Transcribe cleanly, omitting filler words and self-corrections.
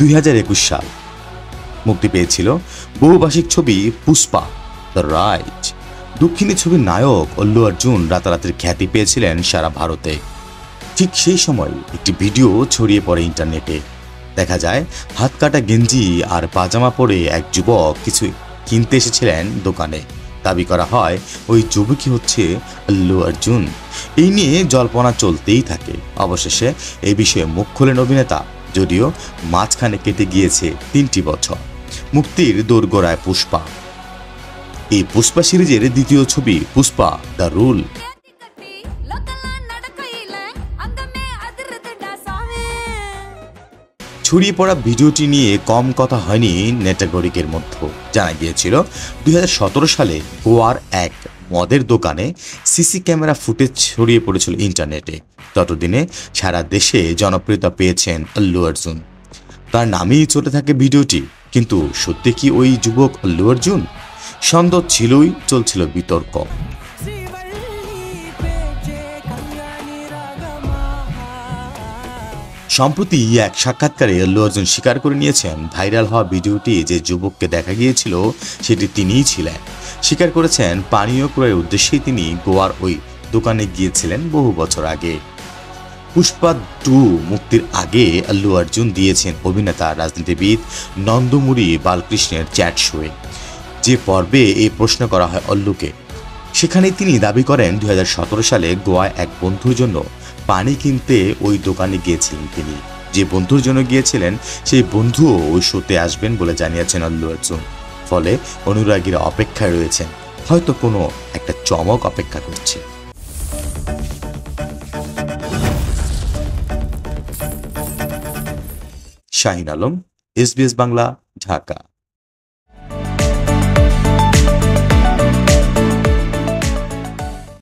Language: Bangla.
2021 সাল মুক্তি পেয়েছিল বহুভাষিক ছবি পুষ্পা দ্য রাইজ। দক্ষিণী ছবির নায়ক আল্লু অর্জুন রাতারাতির খ্যাতি পেয়েছিলেন সারা ভারতে। ঠিক সেই সময় একটি ভিডিও ছড়িয়ে পড়ে ইন্টারনেটে। দেখা যায় হাত কাটা গেঞ্জি আর পাজামা পরে এক যুবক কিছু কিনতে এসেছিলেন দোকানে। দাবি করা হয় ওই যুবকই হচ্ছে আল্লু অর্জুন। এই নিয়ে জল্পনা চলতেই থাকে। অবশেষে এই বিষয়ে মুখ খোলেন অভিনেতা, যদিও মাঝখানে কেটে গিয়েছে 3টি বছর। মুক্তির দোরগোড়ায় পুষ্পা। এই পুষ্পা সিরিজের দ্বিতীয় ছবি পুষ্পা দ্য রুল। ছড়িয়ে পড়া ভিডিওটি নিয়ে কম কথা হয়নি নেটাগরিকের মধ্যে। জানা গিয়েছিল 2017 সালে গোয়ার এক মদের দোকানে সিসি ক্যামেরা ফুটেজ ছড়িয়ে পড়েছিল ইন্টারনেটে। ততদিনে সারা দেশে জনপ্রিয়তা পেয়েছেন আল্লু অর্জুন। তার নামেই চলে থাকে ভিডিওটি, কিন্তু সত্যি কি ওই যুবক আল্লু অর্জুন? সন্দেহ ছিলই, চলছিল বিতর্ক। সম্প্রতি এক সাক্ষাৎকারে আল্লু অর্জুন স্বীকার করে নিয়েছেন ভাইরাল হওয়া ভিডিওটি যে যুবককে দেখা গিয়েছিল সেটি তিনিই ছিলেন। স্বীকার করেছেন পানীয় ক্রয়ের উদ্দেশ্যেই তিনি গোয়ার ওই দোকানে গিয়েছিলেন বহু বছর আগে। পুষ্পা 2 মুক্তির আগে আল্লু অর্জুন দিয়েছেন অভিনেতা রাজনীতিবিদ নন্দমুরি বালকৃষ্ণের চ্যাট শোয়ে, যে পর্বে এই প্রশ্ন করা হয় আল্লুকে। সেখানে তিনি দাবি করেন 2017 সালে গোয়ায় এক বন্ধুর জন্য পানি কিনতে ওই দোকানে গিয়েছিলেন তিনি। যে বন্ধুর জন্য গিয়েছিলেন সেই বন্ধুও ওই শোতে আসবেন বলে জানিয়েছেন আল্লু অর্জুন। ফলে অনুরাগীরা অপেক্ষায় রয়েছেন, হয়তো কোনো একটা চমক অপেক্ষা করছে। শাহিন আলম, SBS বাংলা, ঢাকা।